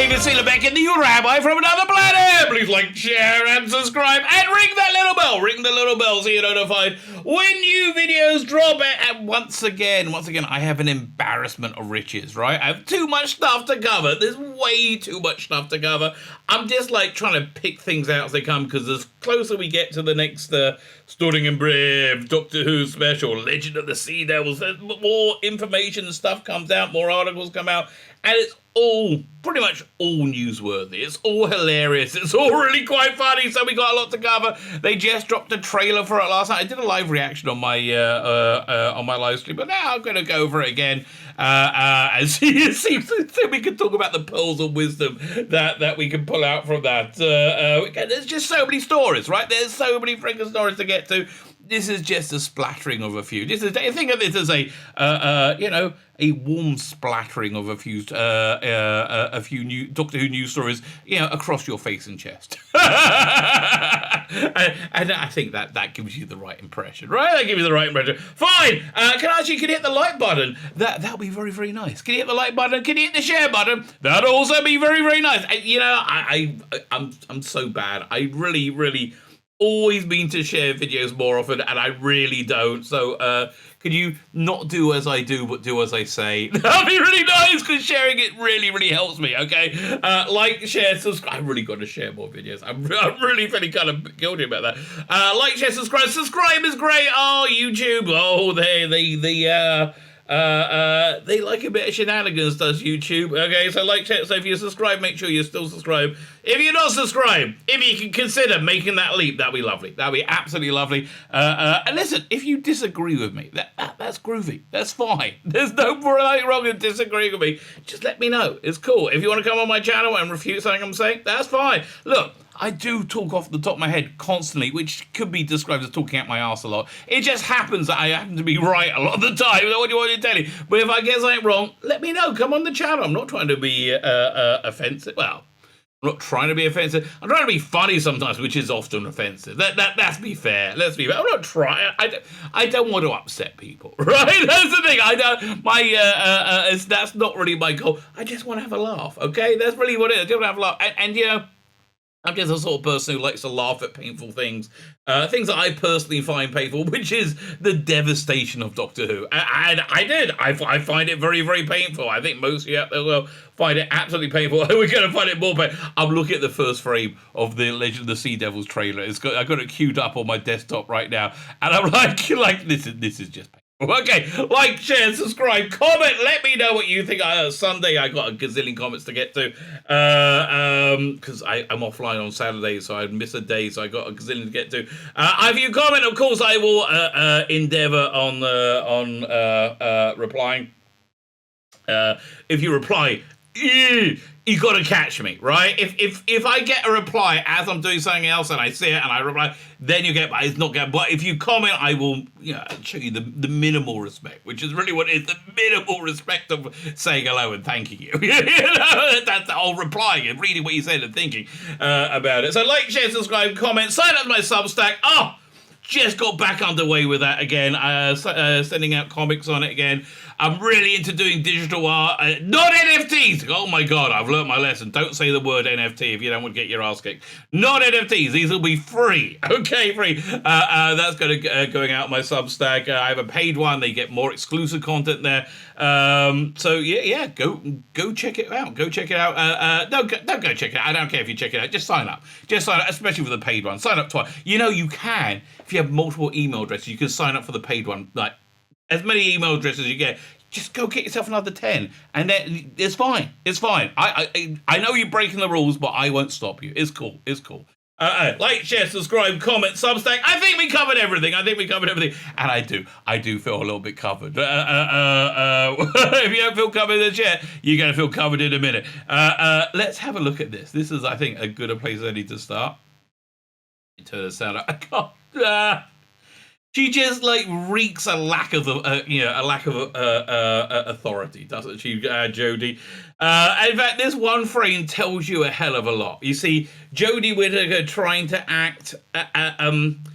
David Tzvi Lebetkin, the Rabbi from another planet. Please like, share, and subscribe, and ring that little bell. Ring the little bell so you're notified when new videos drop. And once again, I have an embarrassment of riches, right? I have too much stuff to cover. There's way too much stuff to cover. I'm just like trying to pick things out as they come, because as closer we get to the next Storing and Brave, Doctor Who special, Legend of the Sea Devils, more information and stuff comes out, more articles come out, and it's all, pretty much all newsworthy. It's all hilarious. It's all really quite funny, so we got a lot to cover. They just dropped a trailer for it last night. I did a live reaction on my live stream, but now I'm going to go over it again and see so we can talk about the pearls of wisdom that we can pull out from that. There's just so many stories, right? There's so many freaking stories to get to. This is just a splattering of a few. Think of this as a warm splattering of a few new Doctor Who news stories, across your face and chest. And I think that gives you the right impression, right? That gives you the right impression. Fine. Can you hit the like button? That'll be very, very nice. Can you hit the like button? Can you hit the share button? That'll also be very, very nice. I'm so bad. I really, really always mean to share videos more often, and I really don't. So can you not do as I do, but do as I say? That'd be really nice, because sharing it really, really helps me, okay? Like, share, subscribe. I really got to share more videos. I'm really feeling kind of guilty about that. Like, share, subscribe. Subscribe is great. Oh, YouTube. Oh, they like a bit of shenanigans, does YouTube. Okay, so so if you subscribe, make sure you're still subscribed. If you're not subscribed, if you can consider making that leap, that'd be lovely. That'd be absolutely lovely. And listen, if you disagree with me, that's groovy. That's fine. There's no wrong in disagreeing with me. Just let me know. It's cool. If you want to come on my channel and refute something I'm saying, that's fine. Look, I do talk off the top of my head constantly, which could be described as talking out my arse a lot. It just happens that I happen to be right a lot of the time. What do you want me to tell you? But if I get something wrong, let me know. Come on the channel. I'm not trying to be offensive. Well, I'm not trying to be offensive. I'm trying to be funny sometimes, which is often offensive. Let's be fair. Let's be fair. I'm not trying. I don't want to upset people, right? That's the thing. That's not really my goal. I just want to have a laugh, okay? That's really what it is. I just want to have a laugh. And I'm just the sort of person who likes to laugh at painful things. Things that I personally find painful, which is the devastation of Doctor Who. And I find it very, very painful. I think most of you out there will find it absolutely painful. We're going to find it more painful. I'm looking at the first frame of the Legend of the Sea Devils trailer. I've got it queued up on my desktop right now. And I'm like this is just painful. Okay, like, share, subscribe, comment, let me know what you think. Sunday, I got a gazillion comments to get to, because I'm offline on Saturday, so I'd miss a day, so I got a gazillion to get to. If you comment, of course, I will endeavour on replying. If you reply, you got to catch me, right? If I get a reply as I'm doing something else and I see it and I reply, then you get, but it's not getting. But if you comment, I will show you the minimal respect, which is really what it is, the minimal respect of saying hello and thanking you. That's the whole replying and reading what you said and thinking about it. So like, share, subscribe, comment, sign up to my Substack. Just got back underway with that again, sending out comics on it again. I'm really into doing digital art, not NFTs. Oh my God, I've learnt my lesson. Don't say the word NFT if you don't want to get your ass kicked. Not NFTs. These will be free. Okay, free. That's going out on my Substack. I have a paid one. They get more exclusive content there. So yeah, go check it out. Go check it out. Don't go check it out. I don't care if you check it out. Just sign up. Just sign up, especially for the paid one. Sign up twice. You can, if you have multiple email addresses, you can sign up for the paid one. Like, as many email addresses as you get, just go get yourself another 10, and then it's fine. It's fine. I know you're breaking the rules, but I won't stop you. It's cool. It's cool. Like, share, subscribe, comment, Substack. I think we covered everything. And I do feel a little bit covered. If you don't feel covered in the chair, you're going to feel covered in a minute. Let's have a look at this. This is, I think, a good place I need to start. Turn the sound up. I can't. She just reeks a lack of authority, doesn't she, Jodie? In fact, this one frame tells you a hell of a lot. You see, Jodie Whittaker trying to act, and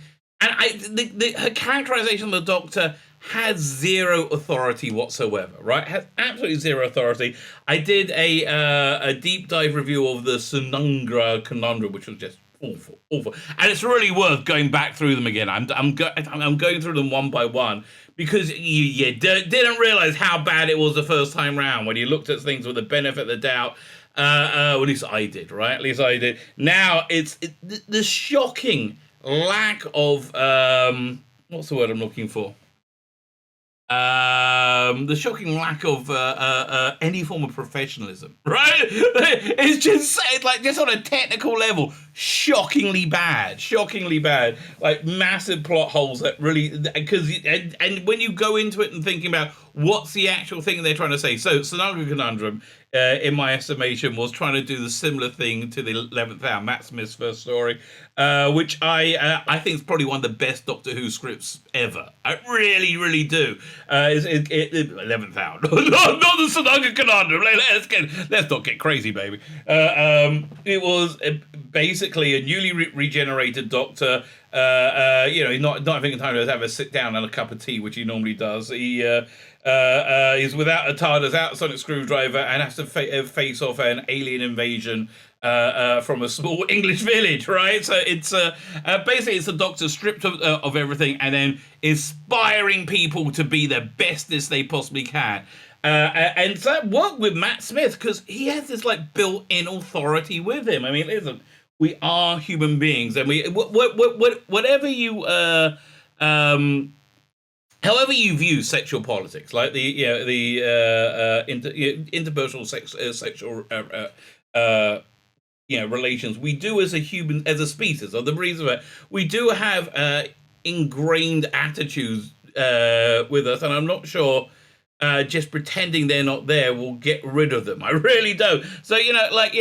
her characterization of the Doctor has zero authority whatsoever, right? Has absolutely zero authority. I did a deep dive review of the Sunungra conundrum, which was just awful, and it's really worth going back through them again. I'm going through them one by one because you didn't realize how bad it was the first time round when you looked at things with the benefit of the doubt. Well, at least I did, right? At least I did. Now it's the shocking lack of what's the word I'm looking for? The shocking lack of any form of professionalism, right? It's just on a technical level, shockingly bad, like massive plot holes that really, because and when you go into it and thinking about what's the actual thing they're trying to say. So Scenario Conundrum, in my estimation, was trying to do the similar thing to the 11th Hour, Matt Smith's first story, which I think is probably one of the best Doctor Who scripts ever. I really do. 11th Hour, not the Scenario Conundrum. Let's not get crazy, baby. It was basically a newly regenerated Doctor. He's not having time to have a sit down and a cup of tea, which he normally does. He is without a TARDIS, out a sonic screwdriver, and has to face off an alien invasion from a small English village, right? So it's basically it's the Doctor stripped of everything and then inspiring people to be the bestest they possibly can. And so that worked with Matt Smith because he has this like built-in authority with him. I mean, listen, we are human beings, and we whatever you however you view sexual politics, like interpersonal sexual relations, we do as a human, as a species, or the reason for it, we do have ingrained attitudes with us, and I'm not sure just pretending they're not there will get rid of them. I really don't. So,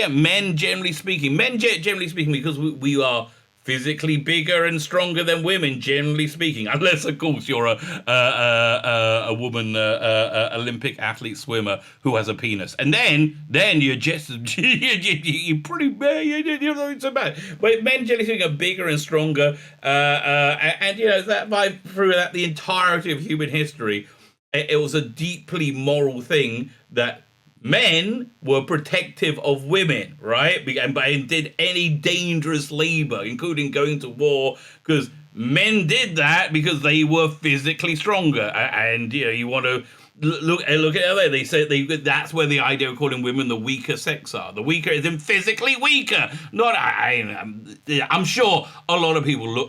men generally speaking, because we are physically bigger and stronger than women, generally speaking, unless of course you're a woman Olympic athlete swimmer who has a penis, and then you're just you're pretty bad. You're not so bad. But men generally speaking are bigger and stronger, and that by through that the entirety of human history, it was a deeply moral thing that men were protective of women, right? And did any dangerous labor, including going to war, because men did that because they were physically stronger. And you want to look at it. They say that's where the idea of calling women the weaker sex are. The weaker is in physically weaker. Not I'm sure a lot of people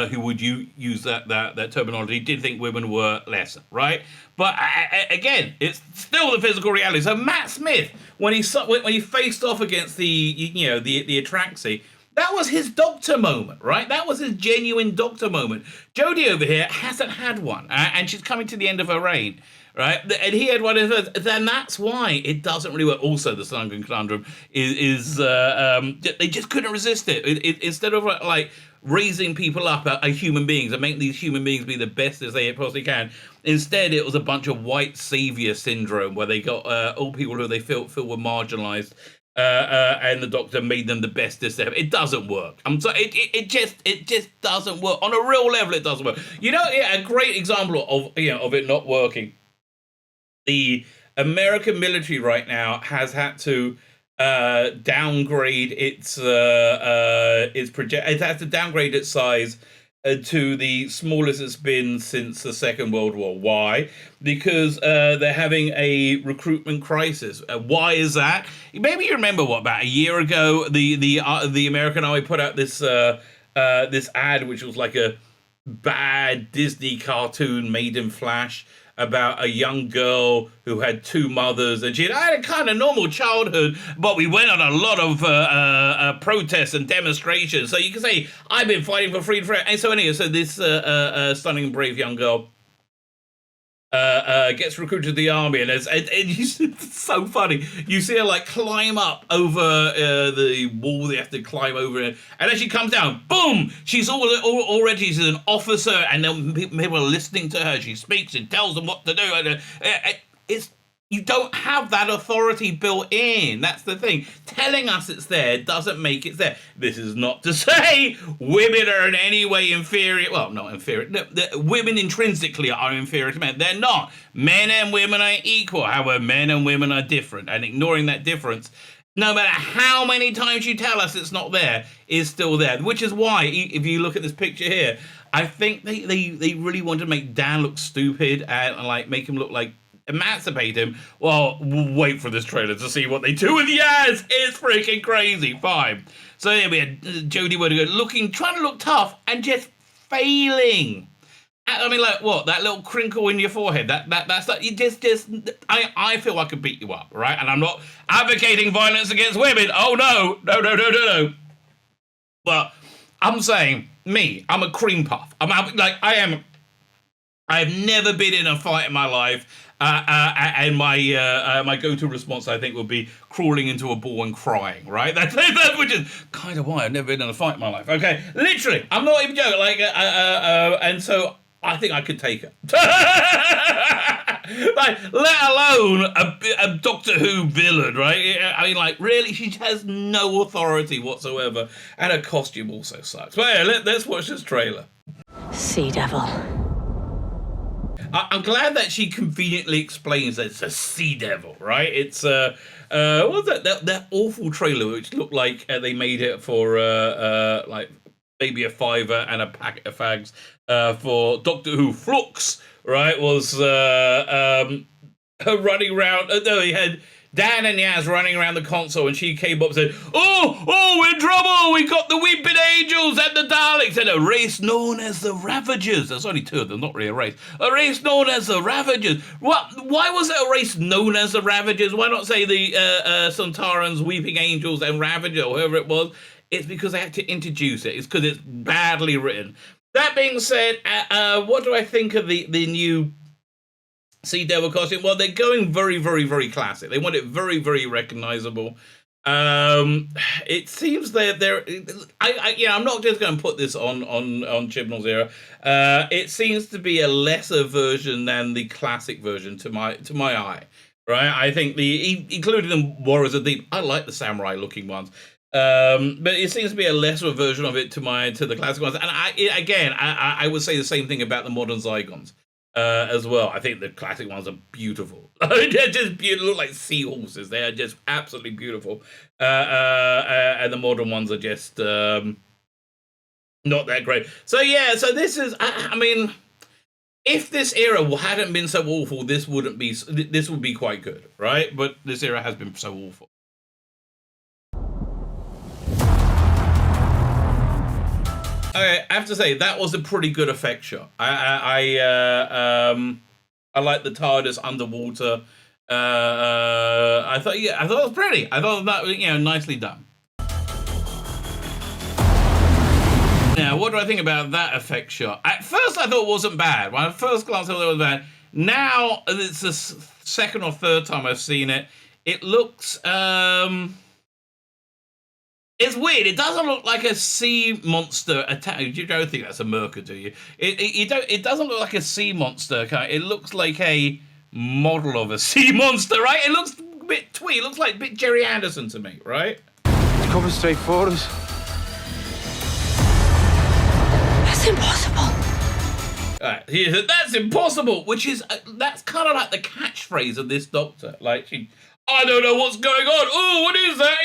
who would use that terminology did think women were lesser, right? But again, it's still the physical reality. So Matt Smith, when he faced off against the Atraxi, that was his Doctor moment, right? That was his genuine Doctor moment. Jodie over here hasn't had one, and she's coming to the end of her reign, right? And he had one of hers. Then that's why it doesn't really work. Also, the Sunken Conundrum is they just couldn't resist it. Instead of like raising people up as human beings and making these human beings be the best as they possibly can, instead it was a bunch of white savior syndrome where they got all people who they feel were marginalized. And the Doctor made them the bestest ever. It doesn't work. I'm sorry. It just doesn't work on a real level. It doesn't work. A great example of it not working. The American military right now has had to downgrade its it has to downgrade its size to the smallest it's been since the Second World War. Why? Because they're having a recruitment crisis. Why is that? Maybe you remember about a year ago, the American Army put out this ad, which was like a bad Disney cartoon made in Flash about a young girl who had two mothers, and she had a kind of normal childhood, but we went on a lot of protests and demonstrations. So you can say, I've been fighting for freedom. And so anyway, so this stunning and brave young girl gets recruited to the army, and it's so funny. You see her like climb up over the wall they have to climb over, and as she comes down, boom! She's already she's an officer, and then people are listening to her. She speaks and tells them what to do. And you don't have that authority built in. That's the thing. telling us it's there doesn't make it there. This is not to say women are in any way inferior. Well, not inferior. No, women intrinsically are inferior to men. They're not. Men and women are equal. However, men and women are different. And ignoring that difference, no matter how many times you tell us it's not there, is still there. Which is why, if you look at this picture here, I think they really want to make Dan look stupid and like make him look like emancipate him. Well, wait for this trailer to see what they do with Yaz. It's freaking crazy. Fine. So yeah, we had Jodie Whittaker trying to look tough and just failing. I mean, like what? That little crinkle in your forehead. That's like you just. I feel I could beat you up, right? And I'm not advocating violence against women. Oh no. But I'm saying I'm a cream puff. I am. I've never been in a fight in my life. And my go-to response, I think, would be crawling into a ball and crying, right? That's which is kind of why I've never been in a fight in my life. Okay, literally, I'm not even joking. And so I think I could take her. Like, let alone a Doctor Who villain, right? I mean, like, really, she has no authority whatsoever, and her costume also sucks. But yeah, let's watch this trailer. Sea devil. I'm glad that she conveniently explains that it's a sea devil, right? It's what was that awful trailer which looked like they made it for like maybe a $5 and a packet of fags for Doctor Who Flux, right? Was her running around. No, he had Dan and Yaz running around the console, and she came up and said, Oh, we're in trouble! We got the Weeping Angels and the Daleks and a race known as the Ravagers. There's only two of them, not really a race. A race known as the Ravagers. What? Why was it a race known as the Ravagers? Why not say the Sontarans, Weeping Angels and Ravager, or whoever it was? It's because they had to introduce it. It's because it's badly written. That being said, what do I think of the new Sea Devil costume? Well, they're going very, very, very classic. They want it very, very recognizable. It seems they're I'm not just going to put this on Chibnall's era. It seems to be a lesser version than the classic version to my eye. Right? I think including the Warriors of the Deep. I like the samurai looking ones. But it seems to be a lesser version of it to the classic ones. And I would say the same thing about the modern Zygons. As well. I think the classic ones are beautiful. They're just beautiful, look like seahorses. They are just absolutely beautiful. And the modern ones are just not that great. So yeah, so this is, I mean, if this era hadn't been so awful, this would be quite good, right? But this era has been so awful. I have to say that was a pretty good effect shot. I like the TARDIS underwater. I thought it was pretty. I thought that nicely done. Now, what do I think about that effect shot? At first, I thought it wasn't bad. When I first glanced, I thought it was bad. Now, it's the second or third time I've seen it. It looks it's weird. It doesn't look like a sea monster attack. You don't think that's a Merca, do you? It doesn't look like a sea monster. It looks like a model of a sea monster, right? It looks a bit twee. It looks like a bit Jerry Anderson to me, right? It's coming straight for us. That's impossible. Right. That's impossible, which is that's kind of like the catchphrase of this Doctor. Like I don't know what's going on. Oh, what is that?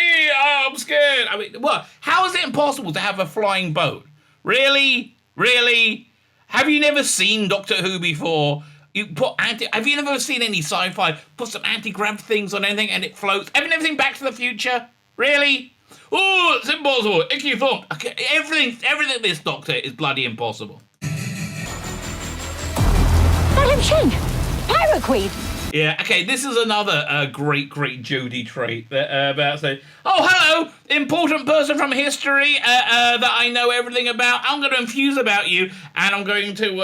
I'm scared. I mean, what? How is it impossible to have a flying boat? Really? Really? Have you never seen Doctor Who before? Have you never seen any sci-fi? Put some anti-grav things on anything and it floats. Have you never seen Back to the Future? Really? Oh, it's impossible. Icky thump. Okay, everything this Doctor is bloody impossible. Let him change. Pirate Queen. Yeah, okay, this is another great Jodie trait about saying, oh, hello, important person from history that I know everything about. I'm going to infuse about you, and I'm going to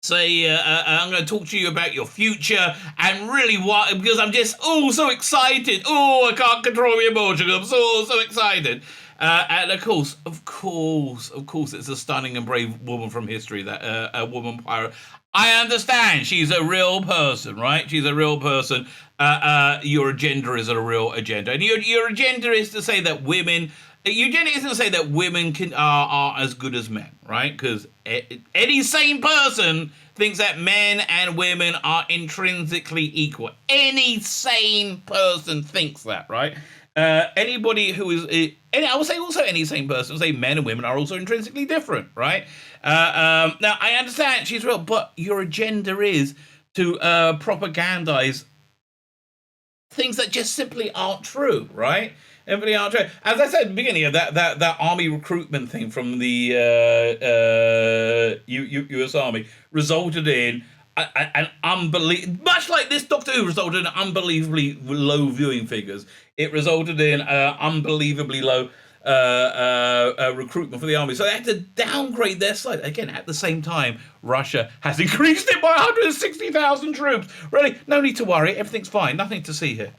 I'm going to talk to you about your future, and really because I'm just, so excited. I can't control my emotions. I'm so excited. And of course, it's a stunning and brave woman from history, that a woman pirate. I understand. She's a real person, right? She's a real person. Your agenda is a real agenda, and your agenda is to say that women. Your agenda isn't to say that women are as good as men, right? Because any sane person thinks that men and women are intrinsically equal. Any sane person thinks that, right? Anybody who is, I would say also any sane person will say men and women are also intrinsically different, right? Now, I understand she's real, but your agenda is to propagandize things that just simply aren't true, right? Everybody aren't true. As I said at the beginning of that army recruitment thing from the US Army resulted in an much like this Doctor Who resulted in unbelievably low viewing figures. It resulted in unbelievably low recruitment for the army. So they had to downgrade their site. Again, at the same time, Russia has increased it by 160,000 troops. Really, no need to worry. Everything's fine. Nothing to see here.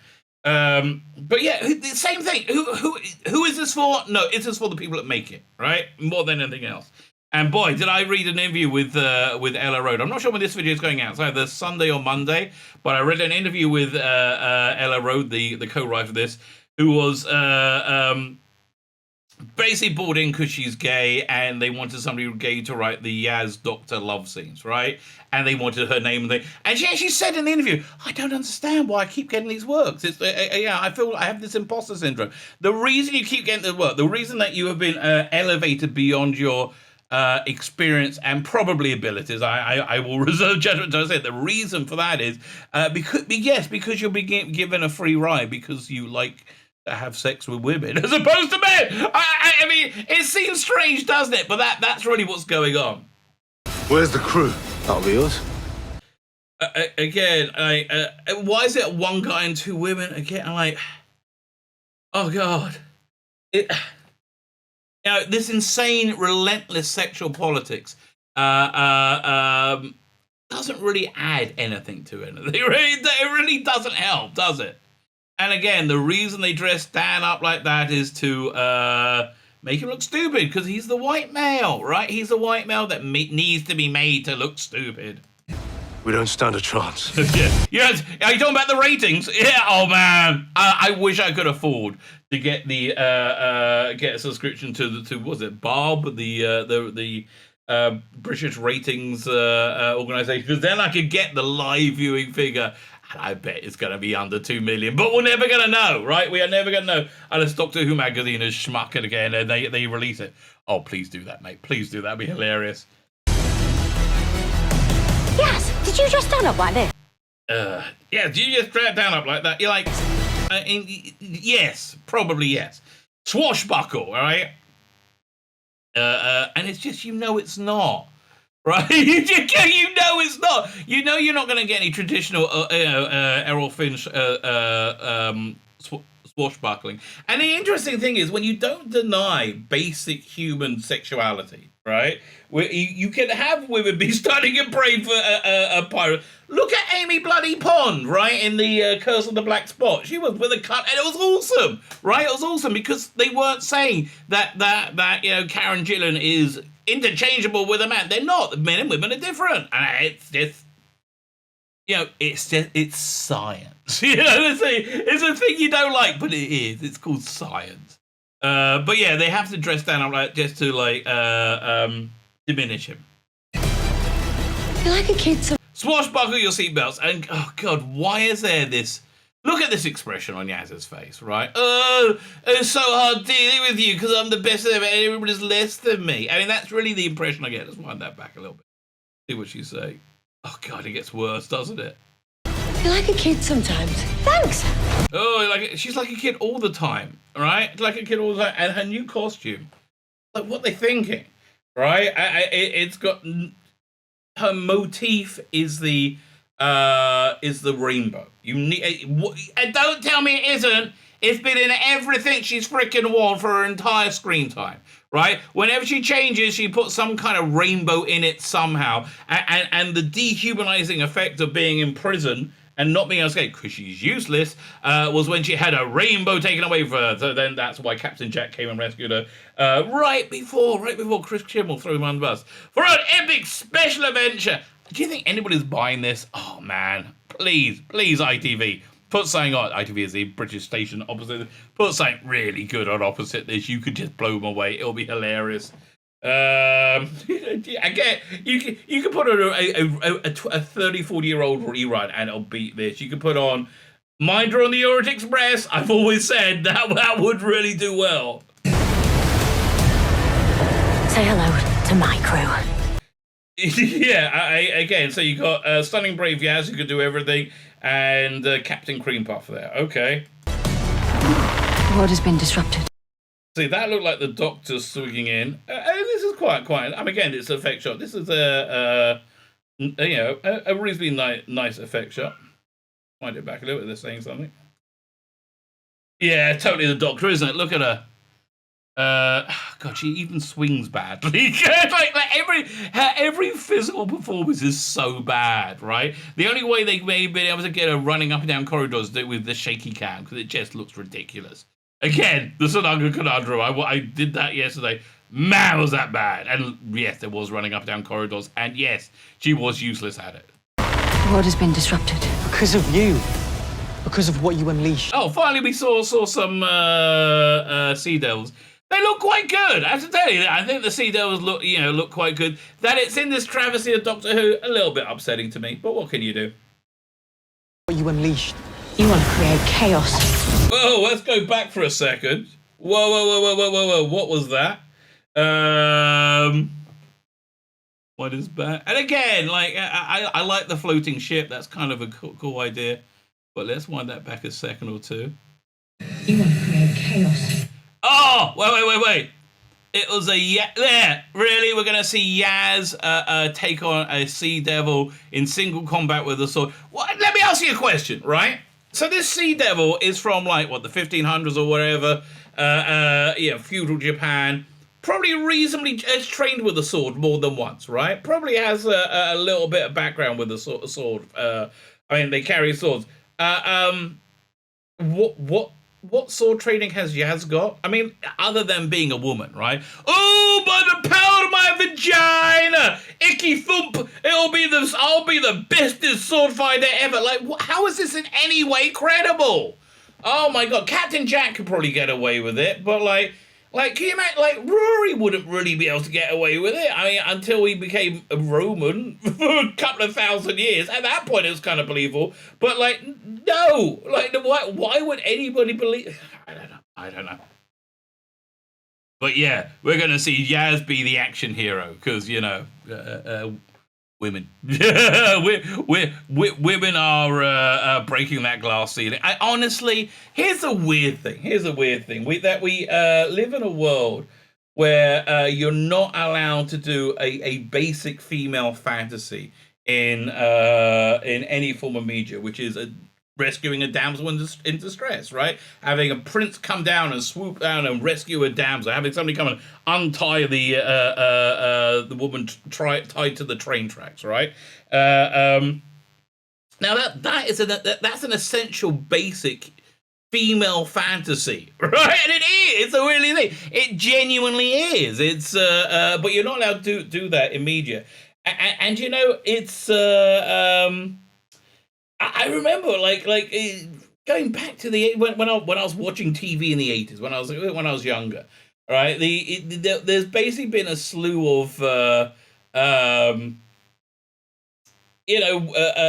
But yeah, the same thing. Who is this for? No, it's just for the people that make it, right? More than anything else. And boy, did I read an interview with Ella Road. I'm not sure when this video is going out. It's either Sunday or Monday. But I read an interview with Ella Road, the co-writer of this, who was basically brought in because she's gay, and they wanted somebody gay to write the Yaz Doctor love scenes, right? And they wanted her name and thing. And she actually said in the interview, I don't understand why I keep getting these works. It's I feel I have this imposter syndrome. The reason you keep getting the work, the reason that you have been elevated beyond your experience and probably abilities, I will reserve judgment to say the reason for that is because you'll be given a free ride because you like to have sex with women as opposed to men. I mean, it seems strange, doesn't it? But that's really what's going on. Where's the crew? That'll be us. Again, why is it one guy and two women? Again, I'm like, oh God. This insane, relentless sexual politics doesn't really add anything to it. It really doesn't help, does it? And again, the reason they dress Dan up like that is to make him look stupid, because he's the white male, right? He's the white male that needs to be made to look stupid. We don't stand a chance. Yeah. Are you talking about the ratings? Yeah. Oh man, I wish I could afford to get the get a subscription to was it Barb, the British ratings organization, because then I could get the live viewing figure. And I bet it's going to be under 2 million, but we're never going to know, right? We are never going to know unless Doctor Who magazine is schmucking again and they release it. Oh, please do that, mate. Please do that. That'd be hilarious. Yes, did you just stand up like this? Yeah, do you just strap down up like that? You're like, yes, probably yes. Swashbuckle, all right? And it's just, it's not. Right, you know it's not. You know you're not going to get any traditional Errol Finch swashbuckling. And the interesting thing is when you don't deny basic human sexuality, right? Where you can have women be studying and praying for a pirate. Look at Amy Bloody Pond, right, in the Curse of the Black Spot. She was with a cut, and it was awesome, right? It was awesome because they weren't saying that Karen Gillan is interchangeable with a man. They're not. The men and women are different, and it's just it's science. It's a thing you don't like, but it is. It's called science. But yeah, they have to dress down just to diminish him. You're like a kid. Swashbuckle your seatbelts, and oh God, why is there this? Look at this expression on Yaz's face, right? Oh, it's so hard dealing with you because I'm the best ever. Everybody's less than me. I mean, that's really the impression I get. Let's wind that back a little bit. See what she's saying. Oh God, it gets worse, doesn't it? You're like a kid sometimes. Thanks. Oh, she's like a kid all the time, right? Like a kid all the time, and her new costume, like what they thinking, right? It's got her motif is the rainbow. You need, and don't tell me it isn't. It's been in everything she's freaking worn for her entire screen time, right? Whenever she changes, she puts some kind of rainbow in it somehow, and the dehumanizing effect of being in prison and not being able to escape because she's useless was when she had a rainbow taken away from her. So then that's why Captain Jack came and rescued her right before Chris Kimmel threw him on the bus for an epic special adventure. do you think anybody's buying this? Oh man, please, ITV, put something on. ITV is the British station opposite. Put something really good on opposite this. You could just blow them away. It'll be hilarious. Again, you can put on a 30, 40-year-old rerun and it'll beat this. You can put on Minder on the Orient Express. I've always said that would really do well. Say hello to my crew. Yeah, again, so you got Stunning Brave Yaz, who can do everything, and Captain Cream Puff there. Okay. What has been disrupted? See, that looked like the Doctor swinging in. This is quite. Again, it's an effect shot. This is a reasonably nice effect shot. Wind it back a little bit. They're saying something. Yeah, totally the Doctor, isn't it? Look at her. God, she even swings badly. like every physical performance is so bad, right? The only way they may be able to get her running up and down corridors is with the shaky cam, because it just looks ridiculous. Again, the Sonaga conundrum. I did that yesterday. Man, was that bad. And yes, there was running up and down corridors. And yes, she was useless at it. What has been disrupted? Because of you. Because of what you unleashed. Oh, finally we saw some Sea Devils. They look quite good. I have to tell you, I think the Sea Devils look quite good. That it's in this travesty of Doctor Who, a little bit upsetting to me. But what can you do? What you unleashed. You want to create chaos. Whoa, let's go back for a second. Whoa. What was that? What is that? And again, like, I like the floating ship. That's kind of a cool idea. But let's wind that back a second or two. You want to create chaos. Oh, wait. It was there. Really? We're going to see Yaz take on a Sea Devil in single combat with a sword. Well, let me ask you a question, right? So this Sea Devil is from, like, what, the 1500s or whatever, feudal Japan. Probably reasonably trained with a sword more than once, right? Probably has a little bit of background with a sword. They carry swords. What sword training has Yaz got? I mean, other than being a woman, right? Oh, by the power of my vagina, icky thump! I'll be the bestest sword fighter ever. Like, how is this in any way credible? Oh my God, Captain Jack could probably get away with it, but like, can you imagine? Like, Rory wouldn't really be able to get away with it. I mean, until he became a Roman for a couple of thousand years. At that point, it was kind of believable. But like, no, like, why would anybody believe? I don't know. But yeah, we're gonna see Yaz be the action hero because women. Women are breaking that glass ceiling. Honestly, here's a weird thing. We live in a world where you're not allowed to do a basic female fantasy in any form of media, which is rescuing a damsel in distress, right? Having a prince come down and swoop down and rescue a damsel, having somebody come and untie the woman tied to the train tracks, right? Now that's an essential basic female fantasy, right? And it is. It's a really thing. It genuinely is. It's but you're not allowed to do that in media, and it's I remember like going back to when I was watching TV in the 80s when I was younger, right? There's basically been a slew of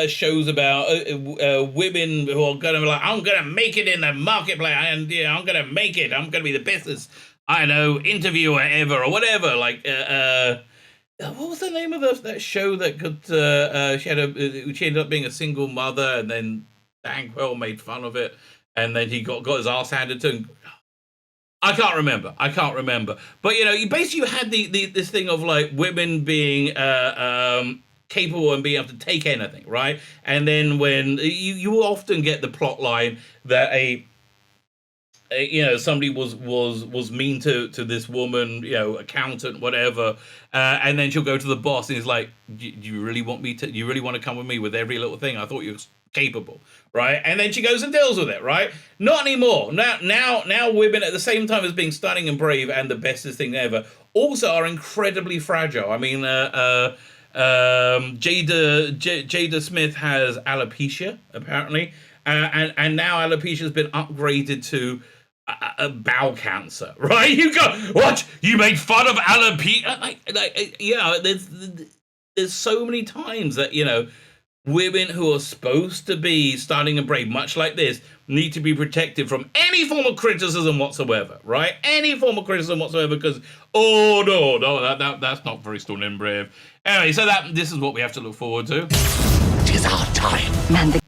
shows about women who are going to be like, I'm going to make it in the marketplace, and I'm going to make it. I'm going to be the business, interviewer ever or whatever. Like, what was the name of that show that could? She ended up being a single mother, and then Bankwell made fun of it, and then he got his ass handed to him. I can't remember. But you basically had this thing of like women being capable and being able to take anything, right? And then when you often get the plot line that somebody was mean to this woman, accountant, whatever, and then she'll go to the boss and he's like, do you really want to come with me with every little thing? I thought you were capable, right? And then she goes and deals with it, right? Not anymore. Now women, at the same time as being stunning and brave and the bestest thing ever, also are incredibly fragile. I mean, Jada Smith has alopecia, apparently. And now alopecia has been upgraded to a bowel cancer, right? You go, what? You made fun of alopecia? There's so many times that, women who are supposed to be stunning and brave, much like this, need to be protected from any form of criticism whatsoever, right? Any form of criticism whatsoever, because, that's not very stunning and brave. Anyway, so this is what we have to look forward to. Tis our time. Man,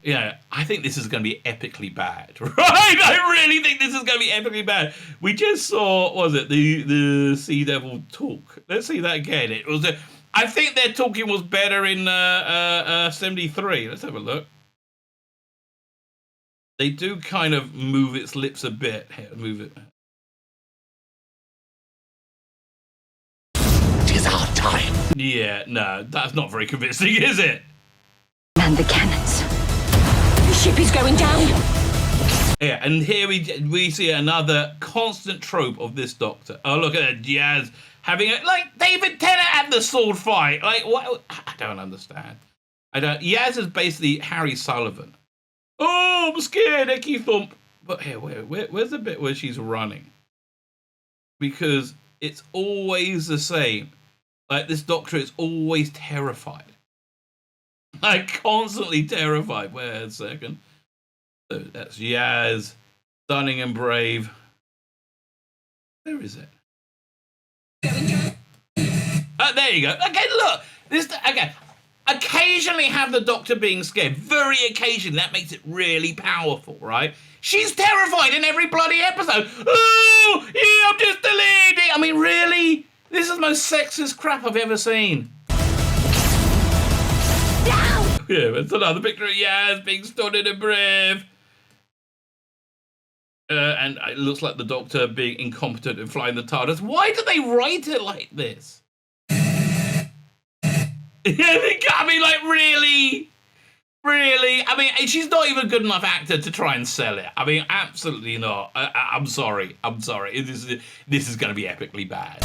I think this is going to be epically bad, right? I really think this is going to be epically bad. We just saw, what was it, the Sea Devil talk? Let's see that again. It was, I think their talking was better in 73. Let's have a look. They do kind of move its lips a bit. Here, move it. Tis our time. Yeah, no, that's not very convincing, is it? man the cannons. The ship is going down. Yeah, and here we see another constant trope of this Doctor. Oh, look at that, Yaz having it like David Tennant at the sword fight. Like, what? I don't understand. Yaz is basically Harry Sullivan. Oh, I'm scared, Ecky Thump. But here, where's the bit where she's running? Because it's always the same. Like, this Doctor is always terrified. Like, constantly terrified. Wait a second. So that's Yaz, stunning and brave. Where is it? There you go. Okay, look. Okay. Occasionally have the Doctor being scared. Very occasionally. That makes it really powerful, right? She's terrified in every bloody episode. Oh, yeah, I'm just a lady. I mean, really? This is the most sexist crap I've ever seen. Yeah, it's another picture of Yaz being stunning and brave. And it looks like the Doctor being incompetent in flying the TARDIS. Why do they write it like this? I mean, like, really? Really? I mean, she's not even a good enough actor to try and sell it. I mean, absolutely not. I'm sorry. I'm sorry. This is going to be epically bad.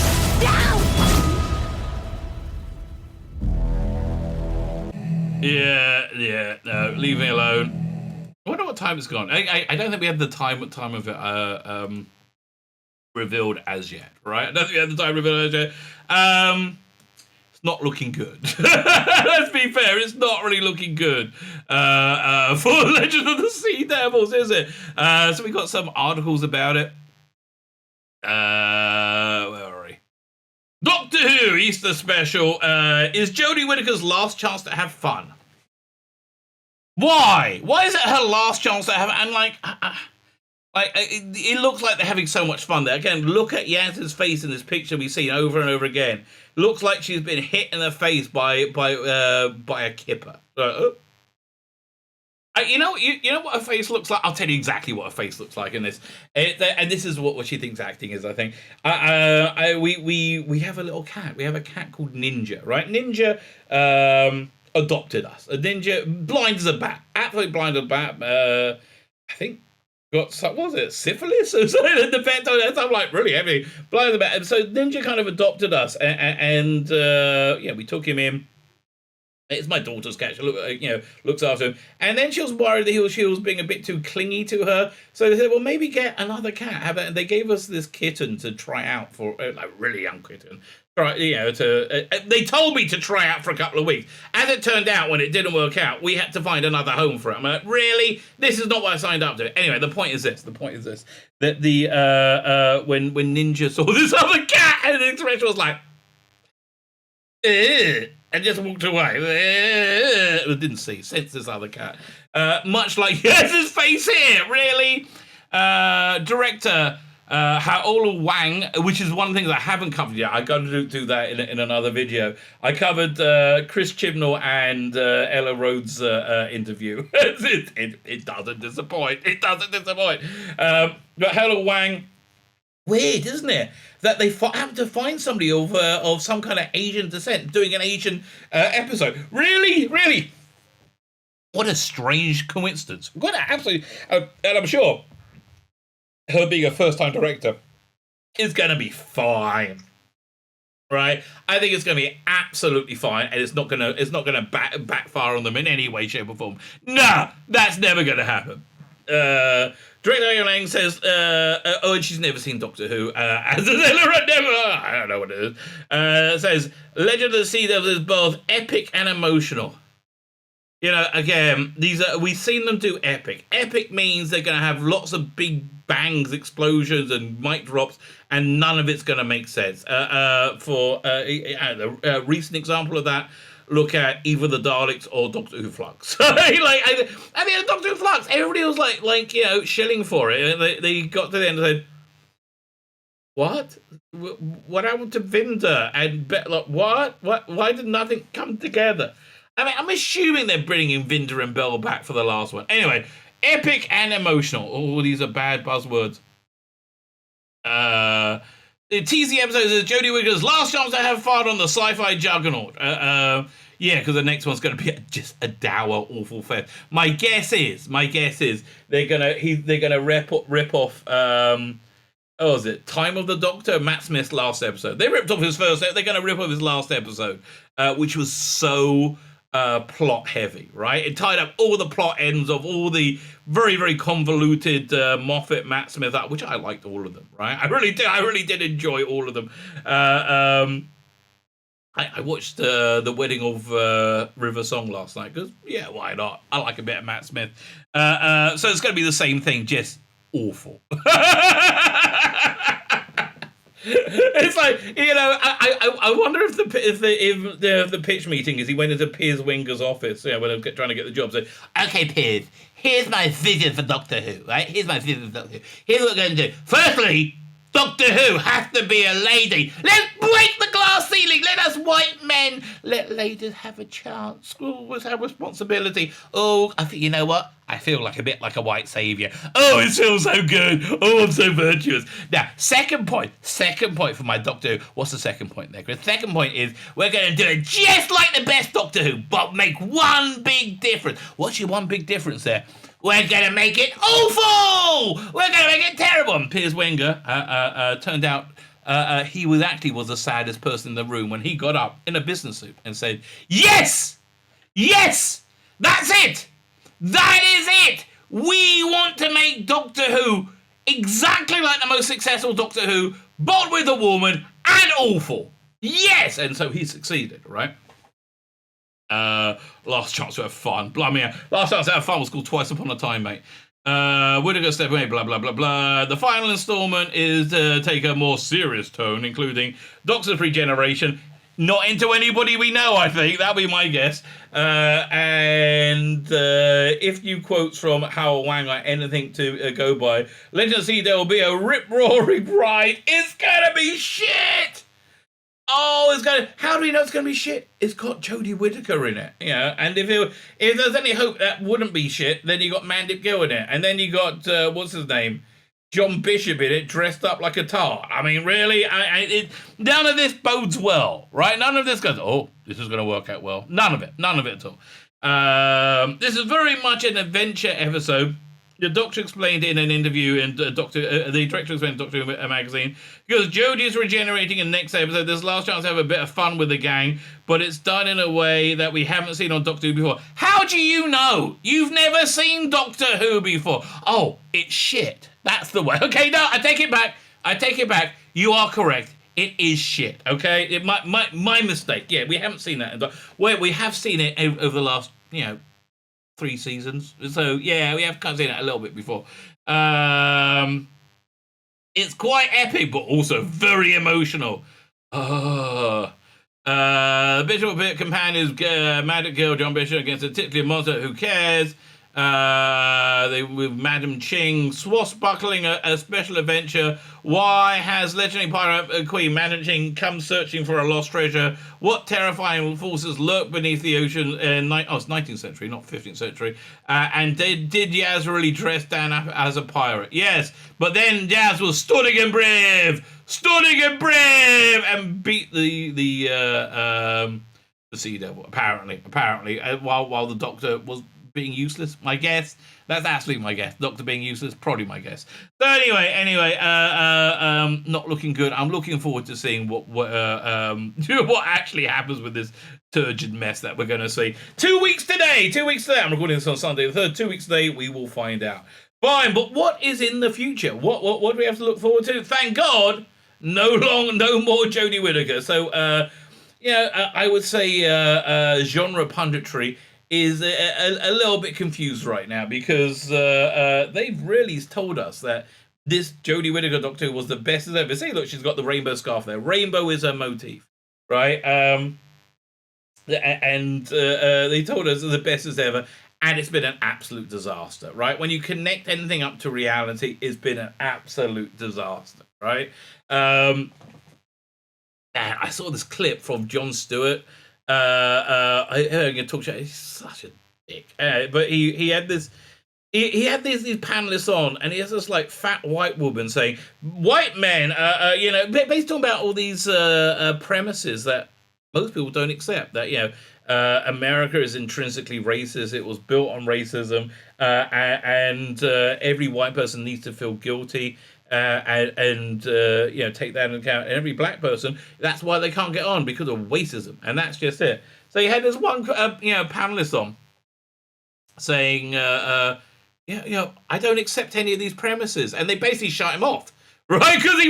Yeah, no, leave me alone. I wonder what time it's gone. I don't think we had the time of it revealed as yet, right? I don't think we had the time revealed as yet. It's not looking good. Let's be fair, it's not really looking good for Legend of the Sea Devils, is it? So we got some articles about it. Where are we? Doctor Who Easter Special. Is Jodie Whittaker's last chance to have fun? Why? Why is it her last chance to have? And it looks like they're having so much fun there. Again, look at Yaz's face in this picture we've seen over and over again. Looks like she's been hit in the face by a kipper. You know what her face looks like? I'll tell you exactly what her face looks like in this. And this is what she thinks acting is, I think. We have a little cat. We have a cat called Ninja, right? Ninja adopted us. A Ninja, blind as a bat. Absolutely blind as a bat. I think got some, what was it, syphilis or something? The vet told us, I'm like, really heavy. Blind as a bat. And so Ninja kind of adopted us. And we took him in. It's my daughter's cat. She looks after him. And then she was worried that she was being a bit too clingy to her. So they said, well, maybe get another cat. And they gave us this kitten to try out for, like, really young kitten. They told me to try out for a couple of weeks. As it turned out, when it didn't work out, we had to find another home for it. I'm like, really? This is not what I signed up to. Anyway, the point is this. That when Ninja saw this other cat, and the expression was like, and just walked away. Didn't sense this other cat. Much like his face here, really. Director Haola Wang, which is one of the things I haven't covered yet. I got to do that in another video. I covered Chris Chibnall and Ella Rhodes' interview. It doesn't disappoint. It doesn't disappoint. But Haola Wang, weird, isn't it? That they have to find somebody of some kind of Asian descent doing an Asian episode. Really? Really? What a strange coincidence. What absolutely, and I'm sure her being a first-time director is going to be fine. right? I think it's going to be absolutely fine, and it's not going to backfire on them in any way, shape, or form. Nah, that's never going to happen. Director Lang says, and she's never seen Doctor Who. As I don't know what it is. Says, Legend of the Sea Devils is both epic and emotional. You know, again, we've seen them do epic. Epic means they're going to have lots of big bangs, explosions, and mic drops, and none of it's going to make sense. For a recent example of that, look at either the Daleks or Doctor Who Flux. I mean, Doctor Who Flux, everybody was like shilling for it. They got to the end and said, "What? What happened to Vinda and what? Why did nothing come together?" I mean, I'm assuming they're bringing Vinda and Bell back for the last one. Anyway, epic and emotional. Oh, these are bad buzzwords. The TZ episode is Jodie Whittaker's last chance to have fun on the sci-fi juggernaut. Yeah, because the next one's going to be just a dour, awful fest. My guess is they're gonna rip off. Is it Time of the Doctor? Matt Smith's last episode. They ripped off his first. They're going to rip off his last episode, which was so plot heavy, right? It tied up all the plot ends of all the very, very convoluted Moffat, Matt Smith, which I liked all of them, right? I really did enjoy all of them. I watched the wedding of River Song last night because, yeah, why not? I like a bit of Matt Smith. So it's going to be the same thing, just awful. It's like, I wonder if the pitch meeting is he went into Piers Winger's office, when I'm trying to get the job. So, okay, Piers, here's my vision for Doctor Who, right? Here's my vision for Doctor Who. Here's what we're going to do. Firstly, Doctor Who has to be a lady. Let's break the glass ceiling. Let us white men, let ladies have a chance. Schools have responsibility. Oh, I think, you know what? I feel a bit like a white saviour. Oh, it feels so good. Oh, I'm so virtuous. Now, second point for my Doctor Who. What's the second point there, Chris? Second point is we're going to do it just like the best Doctor Who, but make one big difference. What's your one big difference there? We're going to make it awful! We're going to make it terrible! And Piers Winger turned out he was the saddest person in the room when he got up in a business suit and said, Yes! Yes! That's it! That is it! We want to make Doctor Who exactly like the most successful Doctor Who, but with a woman and awful. Yes! And so he succeeded, right? Last chance to have fun. Blimey, last chance to have fun was called Twice Upon a Time, mate. Whittaker step away, blah, blah, blah, blah. The final installment is to take a more serious tone, including Doctor's Regeneration. Not into anybody we know, I think. That'll be my guess. And if you quotes from Howell Wang are anything to go by, Legend of the Sea, there will be a rip-roaring ride. It's gonna be shit! Oh, how do we know it's going to be shit? It's got Jodie Whittaker in it, and if there's any hope that wouldn't be shit, then you got Mandip Gill in it, and then you got, what's his name? John Bishop in it, dressed up like a tart. I mean, really, none of this bodes well, right? None of this goes, oh, this is going to work out well. None of it at all. This is very much an adventure episode. The Doctor explained in an interview, and the director explained in Doctor Who magazine, because Jodie is regenerating in the next episode. There's last chance to have a bit of fun with the gang, but it's done in a way that we haven't seen on Doctor Who before. How do you know? You've never seen Doctor Who before. Oh, it's shit. That's the way. Okay, no, I take it back. You are correct. It is shit. Okay, my mistake. Yeah, we haven't seen that. We have seen it over the last, 3 seasons. So, yeah, we have kind of seen it a little bit before. It's quite epic, but also very emotional. Bishop of Bit companions, Magic Girl, John Bishop against a titular monster. Who cares? With Madam Ching swashbuckling a special adventure. Why has legendary pirate Queen Madam Ching come searching for a lost treasure? What terrifying forces lurk beneath the ocean? It's 19th century, not 15th century. And did Yaz really dress down as a pirate? Yes, but then Yaz was stunning and brave, and beat the Sea Devil. Apparently, while the Doctor was being useless. My guess. That's absolutely my guess. Doctor being useless, probably my guess. So anyway, not looking good. I'm looking forward to seeing what what actually happens with this turgid mess that we're going to see. 2 weeks today. I'm recording this on Sunday the 3rd. 2 weeks today, we will find out. Fine, but what is in the future? What do we have to look forward to? Thank God, no more Jodie Whittaker. So, I would say genre punditry is a little bit confused right now because they've really told us that this Jodie Whittaker Doctor Who was the best as ever. See, look, she's got the rainbow scarf there. Rainbow is her motif, right? And they told us the best as ever. And it's been an absolute disaster, right? When you connect anything up to reality, it's been an absolute disaster, right? And I saw this clip from Jon Stewart. I heard him talk about. He's such a dick, but he had this. He had these panelists on, and he has this like fat white woman saying, "White men, based on about all these premises that most people don't accept. That America is intrinsically racist. It was built on racism, and every white person needs to feel guilty." And take that into account. And every black person, that's why they can't get on because of racism, and that's just it. So you had this one, panelist on saying, I don't accept any of these premises, and they basically shut him off, right? Because they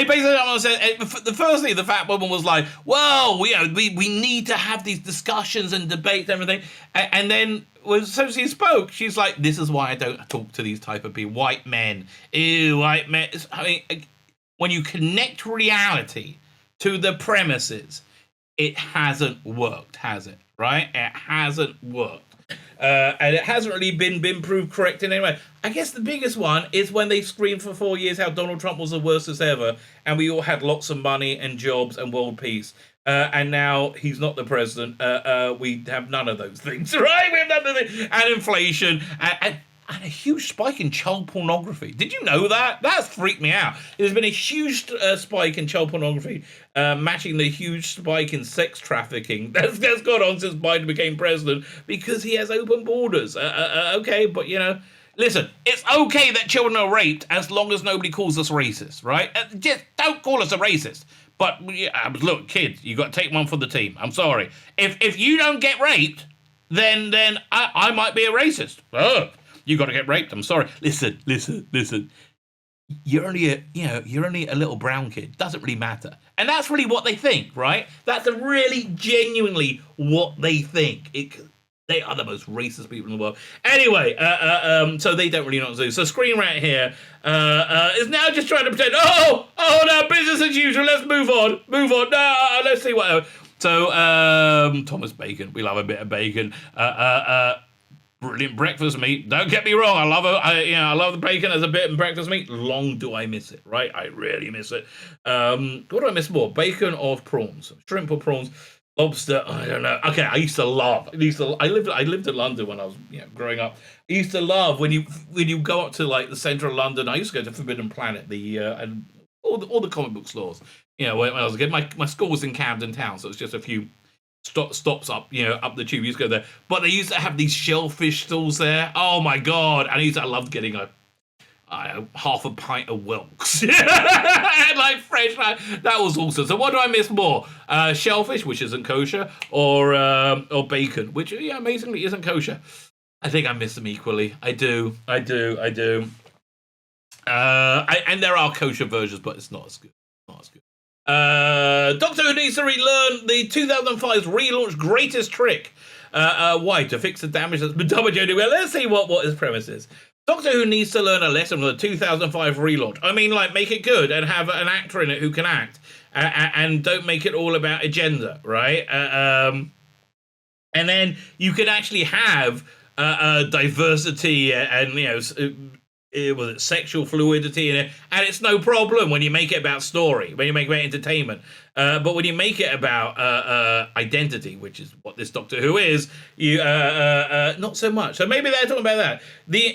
basically said, firstly, the fat woman was like, well, we need to have these discussions and debates and everything, and then. Well, so she spoke. She's like, "This is why I don't talk to these type of people. White men, ew, white men." I mean, when you connect reality to the premises, it hasn't worked, has it? Right? It hasn't worked, and it hasn't really been proved correct in any way. I guess the biggest one is when they screamed for 4 years how Donald Trump was the worst as ever, and we all had lots of money and jobs and world peace. And now he's not the president. We have none of those things, right? We have none of them. And inflation and a huge spike in child pornography. Did you know that? That's freaked me out. There's been a huge spike in child pornography, matching the huge spike in sex trafficking that's gone on since Biden became president because he has open borders. Okay, but listen, it's okay that children are raped as long as nobody calls us racist, right? Just don't call us a racist. But look, kids, you got to take one for the team. I'm sorry. If you don't get raped, then I might be a racist. Oh, you got to get raped. I'm sorry. Listen. You're only a little brown kid. Doesn't really matter. And that's really what they think, right? That's really genuinely what they think. They are the most racist people in the world. Anyway, so they don't really know what to do. So Screen Rat here is now just trying to pretend, oh, no, business as usual. Let's move on. No, let's see what else. So Thomas Bacon. We love a bit of bacon. Brilliant breakfast meat. Don't get me wrong. I love it. I love the bacon as a bit of breakfast meat. Long do I miss it, right? I really miss it. What do I miss more? Bacon or prawns? Shrimp or prawns? Lobster, I don't know. Okay, I lived in London when I was growing up. I used to love when you go up to like the centre of London. I used to go to Forbidden Planet, and all the comic book stores. When I was a kid, my school was in Camden Town, so it's just a few stops up up the tube. You used to go there, but they used to have these shellfish stalls there. Oh my god! And I loved getting half a pint of Wilkes. And like fresh. That was awesome. So what do I miss more? Shellfish, which isn't kosher, or bacon, which amazingly isn't kosher. I think I miss them equally. I do. And there are kosher versions, but it's not as good. Doctor Who needs to relearn the 2005's relaunch greatest trick. Why? To fix the damage that's been done by Jodie. Well, let's see what his premise is. Doctor Who needs to learn a lesson from the 2005 relaunch. I mean, like, make it good and have an actor in it who can act, and don't make it all about agenda, right? And then you can actually have diversity and was it sexual fluidity in it, and it's no problem when you make it about story, when you make it about entertainment. But when you make it about identity, which is what this Doctor Who is, you not so much. So maybe they're talking about that.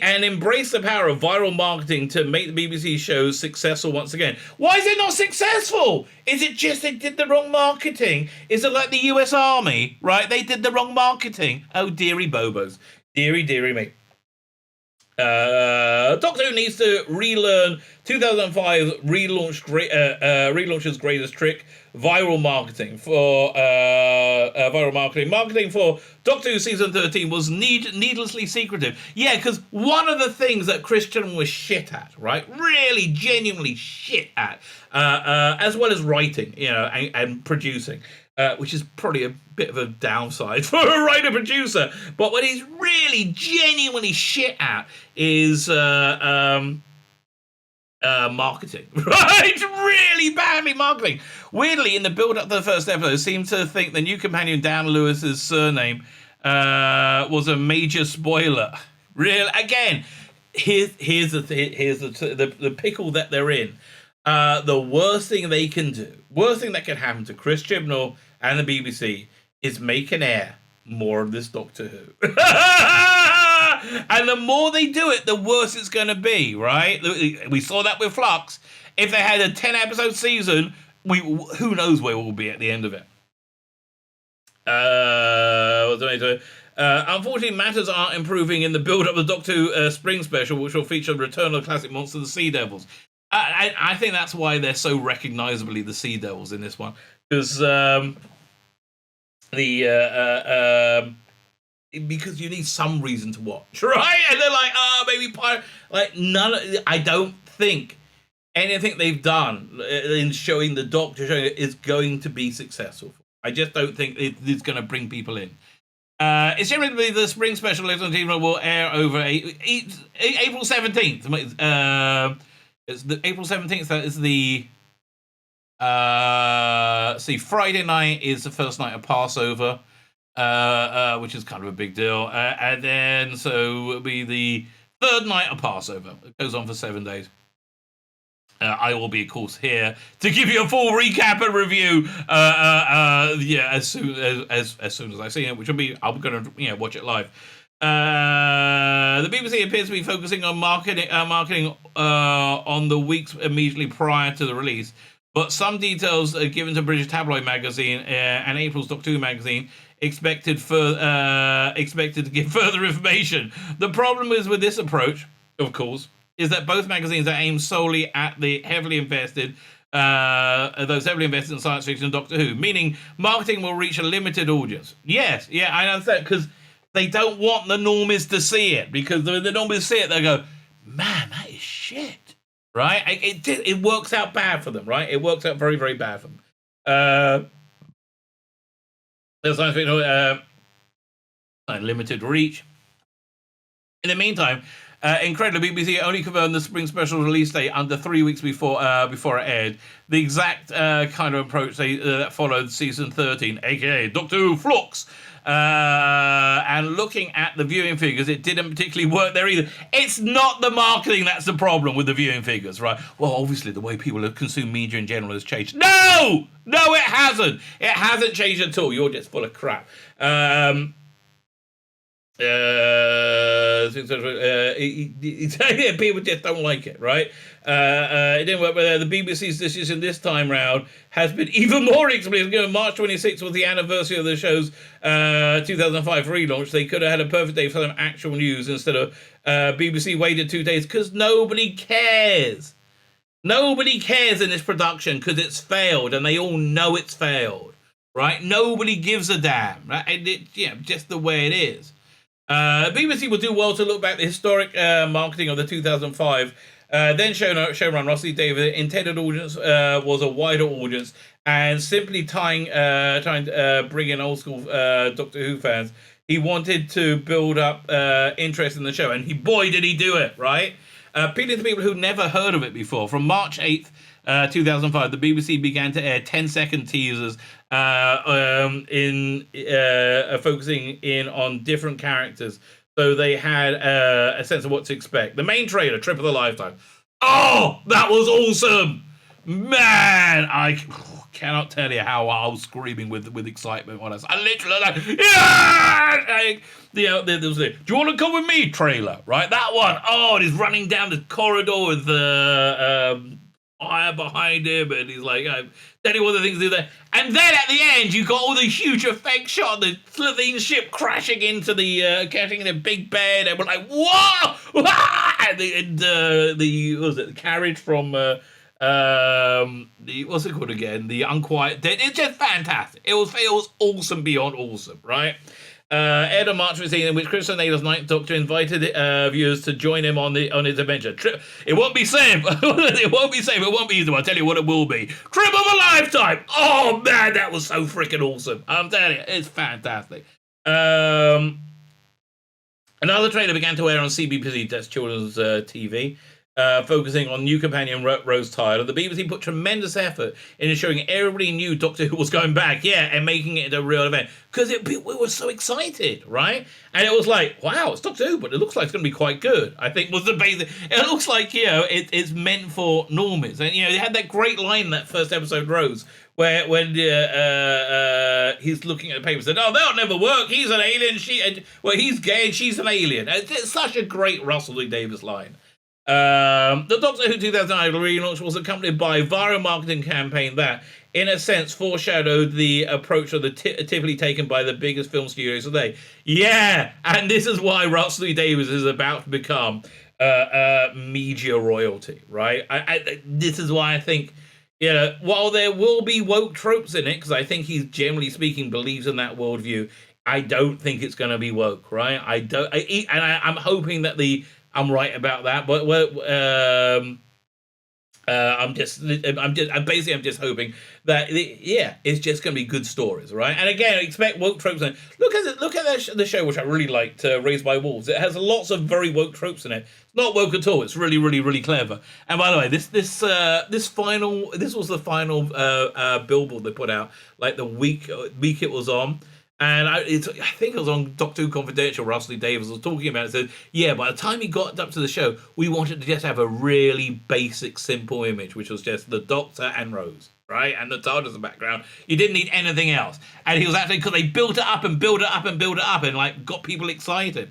And embrace the power of viral marketing to make the BBC shows successful once again. Why is it not successful? Is it just they did the wrong marketing? Is it like the US Army, right? They did the wrong marketing. Oh, dearie Bobos. Deary me. Doctor Who needs to relearn 2005 relaunch's greatest trick: viral marketing. Marketing for Doctor Who season 13 was needlessly secretive. Yeah, because one of the things that Christian was shit at, right? Really, genuinely shit at, as well as writing, and producing. Which is probably a bit of a downside for a writer-producer. But what he's really genuinely shit at is marketing, right? Really badly marketing. Weirdly, in the build-up to the first episode, seemed to think the new companion Dan Lewis's surname was a major spoiler. Real again. Here's the pickle that they're in. The worst thing they can do, worst thing that can happen to Chris Chibnall and the BBC is make and air more of this Doctor Who. And the more they do it, the worse it's going to be, right? We saw that with Flux. If they had a 10-episode season, who knows where we'll be at the end of it. Unfortunately, matters aren't improving in the build-up of the Doctor Who Spring Special, which will feature the return of the classic monster, the Sea Devils. I think that's why they're so recognisably the Sea Devils in this one, because because you need some reason to watch, right? And they're like, maybe pirate. Like I don't think anything they've done in showing the Doctor is going to be successful. I just don't think it's going to bring people in. It's generally the Spring Special will air over April 17th. It's the April 17th. That is the Friday night is the first night of Passover, which is kind of a big deal. And then so it'll be the third night of Passover. It goes on for 7 days. I will be, of course, here to give you a full recap and review. As soon as I see it, which will be, I'm going to watch it live. The BBC appears to be focusing on marketing on the weeks immediately prior to the release, but some details given to British tabloid magazine and April's Doctor Who magazine expected to give further information. The problem is with this approach, of course, is that both magazines are aimed solely at the those heavily invested in science fiction and Doctor Who, meaning marketing will reach a limited audience. Yes, I understand, because they don't want the normies to see it, because when the normies see it, they go, man, that is shit, right? It works out bad for them, right? It works out very, very bad for them. There's science fiction, limited reach. In the meantime, incredibly, BBC only confirmed the Spring Special release date under 3 weeks before it aired. The exact kind of approach that followed season 13, aka Doctor Who Flux. And looking at the viewing figures, it didn't particularly work there either. It's not the marketing that's the problem with the viewing figures, right? Well, obviously the way people have consumed media in general has changed. No, it hasn't. It hasn't changed at all. You're just full of crap. People just don't like it, right? It didn't work, but the BBC's decision this time round has been even more explicit. Given March 26th was the anniversary of the show's 2005 relaunch, they could have had a perfect day for some actual news instead of BBC waited 2 days, because nobody cares. Nobody cares in this production because it's failed, and they all know it's failed, right? Nobody gives a damn, right? Just the way it is. BBC will do well to look back at the historic marketing of the 2005. Then showrun Rossi David intended audience was a wider audience, and simply trying to bring in old school Doctor Who fans. He wanted to build up interest in the show, and boy did he do it, right? Appealing to people who never heard of it before. From March 8th, 2005, the BBC began to air 10-second teasers focusing in on different characters, so they had a sense of what to expect. The main trailer, Trip of the Lifetime. Oh, that was awesome, man! I cannot tell you how I was screaming with excitement when I literally like, yeah! There was the "Do you want to come with me?" trailer, right? That one. Oh, and he's running down the corridor with the fire behind him, and he's like, telling all the things to do there. And then at the end, you got all the huge effect shot, the Slovene ship crashing into the big bed, and we're like, whoa! And the what was it, the carriage from the what's it called again? The Unquiet Dead. It's just fantastic. It was awesome beyond awesome, right? Aired on March 15th, in which Christopher Naylor's Ninth Doctor invited viewers to join him on his adventure. It won't be safe. It won't be safe. It won't be easy. I'll tell you what it will be. Trip of a lifetime. Oh man, that was so freaking awesome. I'm telling you, it's fantastic. Another trailer began to air on CBBC, that's children's TV. Focusing on new companion Rose Tyler. The BBC put tremendous effort into showing everybody knew Doctor Who was going back, and making it a real event. Because we were so excited, right? And it was like, wow, it's Doctor Who, but it looks like it's going to be quite good, I think was the basic. It looks like, it's meant for normies. And, they had that great line in that first episode, Rose, where when he's looking at the paper and said, oh, that'll never work, he's an alien, he's gay and she's an alien. It's such a great Russell T Davies line. The Doctor Who 2009 relaunch was accompanied by a viral marketing campaign that, in a sense, foreshadowed the approach of the typically taken by the biggest film studios today. Yeah, and this is why Russell T Davies is about to become media royalty, right? This is why I think, while there will be woke tropes in it, because I think he's generally speaking believes in that worldview, I don't think it's going to be woke, right? I'm hoping that I'm right about that, but I'm just hoping that it's just going to be good stories, right? And again, expect woke tropes. Look at the show, which I really liked, Raised by Wolves. It has lots of very woke tropes in it. It's not woke at all. It's really, really, really clever. And by the way, this was the final billboard they put out, like the week it was on. And I think it was on Doctor Who Confidential, Russell T Davies was talking about it. Said, by the time he got up to the show, we wanted to just have a really basic, simple image, which was just the Doctor and Rose, right? And the TARDIS in the background. You didn't need anything else. And he was actually, because they built it up and built it up and built it up and, got people excited.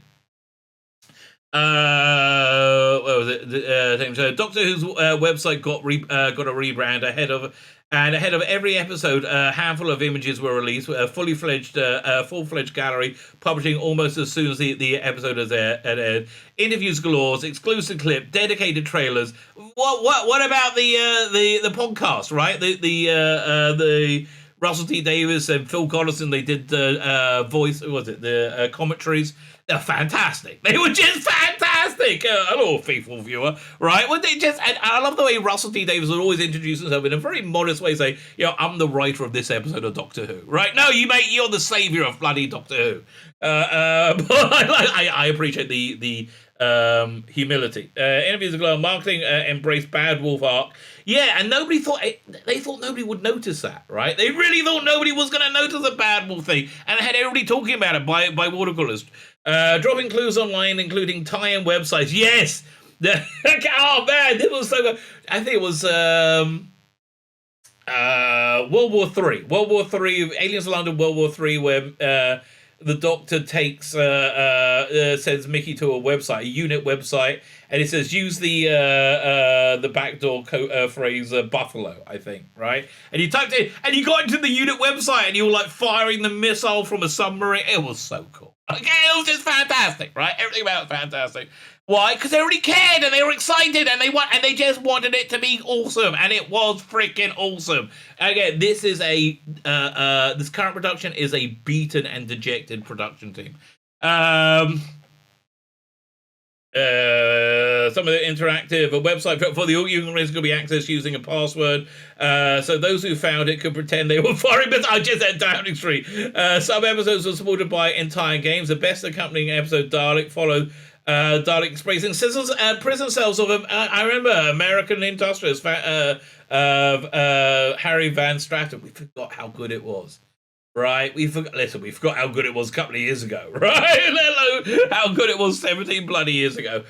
What was it? Doctor Who's website got a rebrand ahead of every episode. A handful of images were released. A full-fledged gallery publishing almost as soon as the episode has aired. Interviews galore, exclusive clip, dedicated trailers. What about the podcast? Right, the Russell T Davies and Phil Collison. They did the commentaries. They're fantastic. They were just fantastic. Hello, faithful viewer. Right? Well, and I love the way Russell T Davies would always introduce himself in a very modest way, say, I'm the writer of this episode of Doctor Who. Right? No, you're the savior of bloody Doctor Who. But I appreciate the humility. Interviews with Glow Marketing embraced Bad Wolf arc. Yeah, and they thought nobody would notice that, right? They really thought nobody was going to notice the Bad Wolf thing, and they had everybody talking about it by watercolors. Dropping clues online, including tie-in websites. Yes! Oh, man, this was so good. I think it was World War III. World War III, Aliens London, World War III, where the Doctor sends Mickey to a website, a unit website, and it says, use the backdoor phrase buffalo, I think, right? And you typed in, and you got into the unit website, and you were firing the missile from a submarine. It was so cool. Okay, it was just fantastic, right? Everything about it was fantastic. Why? Because everybody cared, and they were excited, and they just wanted it to be awesome, and it was freaking awesome. Again, this is this current production is a beaten and dejected production team. Some of the interactive website for the you can be accessed using a password. So those who found it could pretend they were firing missiles. I just said Downing Street. Some episodes were supported by entire games. The best accompanying episode, Dalek, followed Dalek expressing prison cells of I remember American industrialist Harry Van Stratten. We forgot how good it was. Right, we forgot how good it was a couple of years ago, right? Let alone how good it was 17 bloody years ago.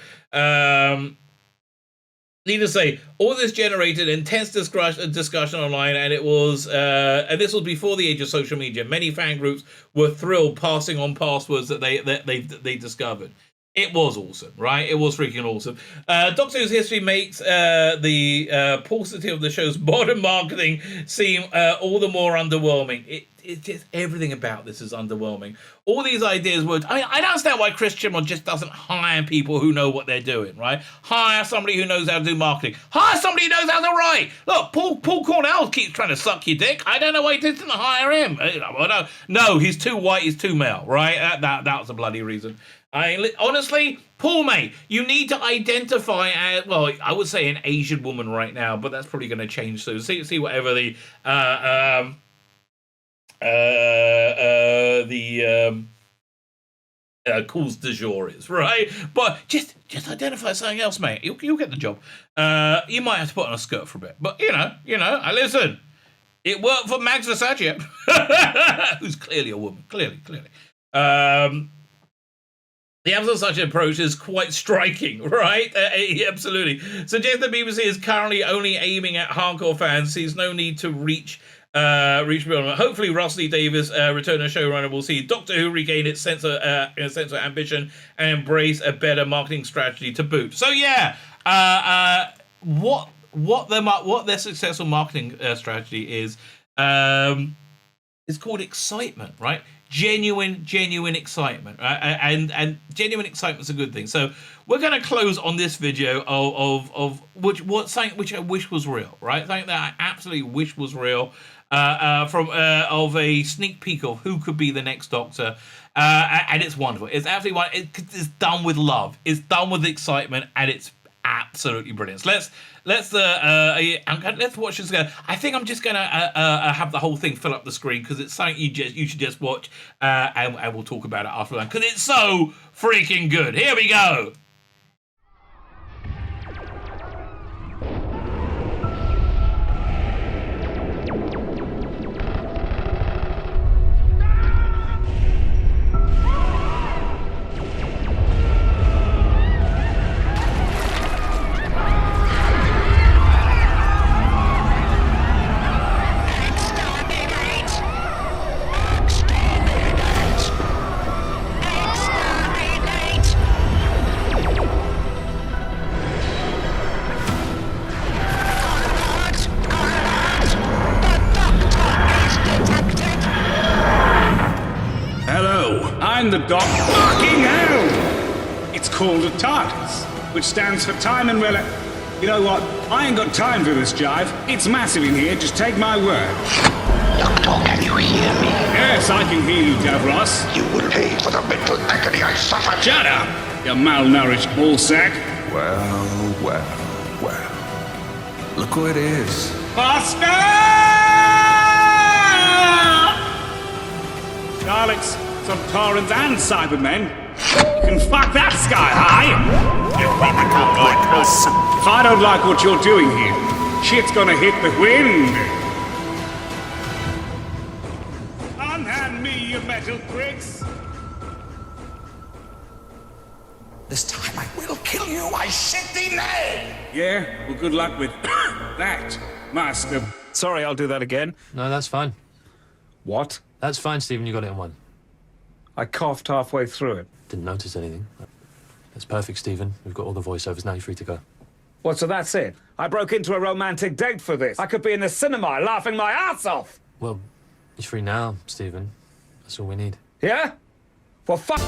Need to say, all this generated intense discussion online, and it was, and this was before the age of social media. Many fan groups were thrilled, passing on passwords that they discovered. It was awesome, right? It was freaking awesome. Doctor Who's history makes the paucity of the show's modern marketing seem all the more underwhelming. It's just everything about this is underwhelming. All these ideas were... I mean, I don't understand why Chris Chibnall just doesn't hire people who know what they're doing, right? Hire somebody who knows how to do marketing. Hire somebody who knows how to write. Look, Paul Cornell keeps trying to suck your dick. I don't know why he didn't hire him. No, he's too white, he's too male, right? That was a bloody reason. Honestly, Paul, mate, you need to identify as, well, I would say an Asian woman right now, but that's probably going to change soon. See whatever the cause du jour is, right? But just identify something else, mate. You'll get the job. You might have to put on a skirt for a bit, but you know. I listen. It worked for Max Versace, who's clearly a woman. Clearly. The absence of such an approach is quite striking, right? Absolutely. Suggests the BBC is currently only aiming at hardcore fans, sees no need to reach beyond. Hopefully, Russell Davies, return as showrunner, will see Doctor Who regain its sense of ambition and embrace a better marketing strategy to boot. So yeah, what their successful marketing strategy is called excitement, right? Genuine excitement, right? And genuine excitement's a good thing. So we're going to close on this video of something which I wish was real, right? Something that I absolutely wish was real, of a sneak peek of who could be the next Doctor, and it's wonderful. It's absolutely wonderful. It's done with love. It's done with excitement, and it's absolutely brilliant. So let's watch this again. I think I'm just gonna have the whole thing fill up the screen because it's something you should just watch, and we'll talk about it after that because it's so freaking good. Here we go. The doc. Fucking hell! It's called a TARDIS, which stands for time and You know what? I ain't got time for this jive. It's massive in here, just take my word. Doctor, can you hear me? Yes, I can hear you, Davros. You will pay for the mental agony I suffered. Shut up, you malnourished ballsack. Well. Look who it is. Faster! Daleks, Subtaurans, and Cybermen. You can fuck that sky high! If I don't like what you're doing here, shit's gonna hit the wind! Unhand me, you metal pricks! This time I will kill you, I shit thee nay! Yeah? Well, good luck with that, Master. Sorry, I'll do that again. No, that's fine. What? That's fine, Stephen. You got it in one. I coughed halfway through it. Didn't notice anything. That's perfect, Stephen. We've got all the voiceovers. Now you're free to go. What, so that's it? I broke into a romantic date for this. I could be in the cinema laughing my ass off. Well, you're free now, Stephen. That's all we need. Yeah? Well, fuck.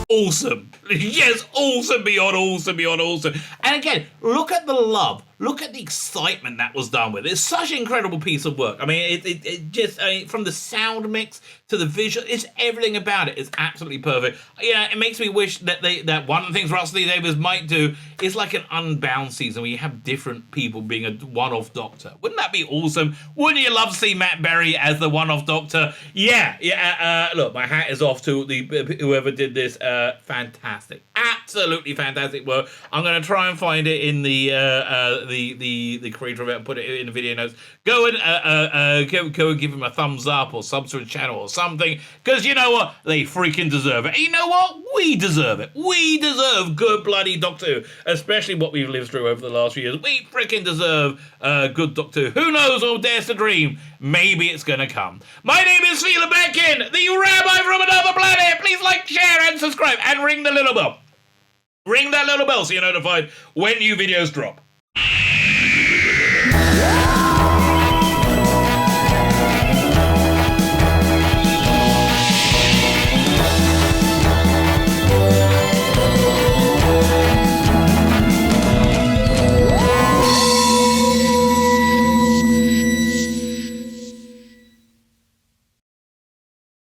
Awesome. Yes, awesome beyond awesome. And again, look at the love. Look at the excitement that was done with it. It's such an incredible piece of work. I mean, it just, from the sound mix to the visual, it's everything about it. It's absolutely perfect. Yeah, it makes me wish that that one of the things Russell Davies might do is like an Unbound season where you have different people being a one-off Doctor. Wouldn't that be awesome? Wouldn't you love to see Matt Berry as the one-off Doctor? Yeah. Look, my hat is off to whoever did this. Fantastic. Absolutely fantastic work. I'm going to try and find it in the creator of it and put it in the video notes. Go and give him a thumbs up or sub to the channel or something, because you know what, they freaking deserve it. And you know what, we deserve it. We deserve good bloody Doctor Who, especially what we've lived through over the last few years. We freaking deserve good Doctor Who. Who knows or dares to dream, maybe it's gonna come. My name is Tzvi Lebetkin, the Rabbi from another planet. Please like like, share, and subscribe, and ring the little bell. Ring that little bell so you're notified when new videos drop.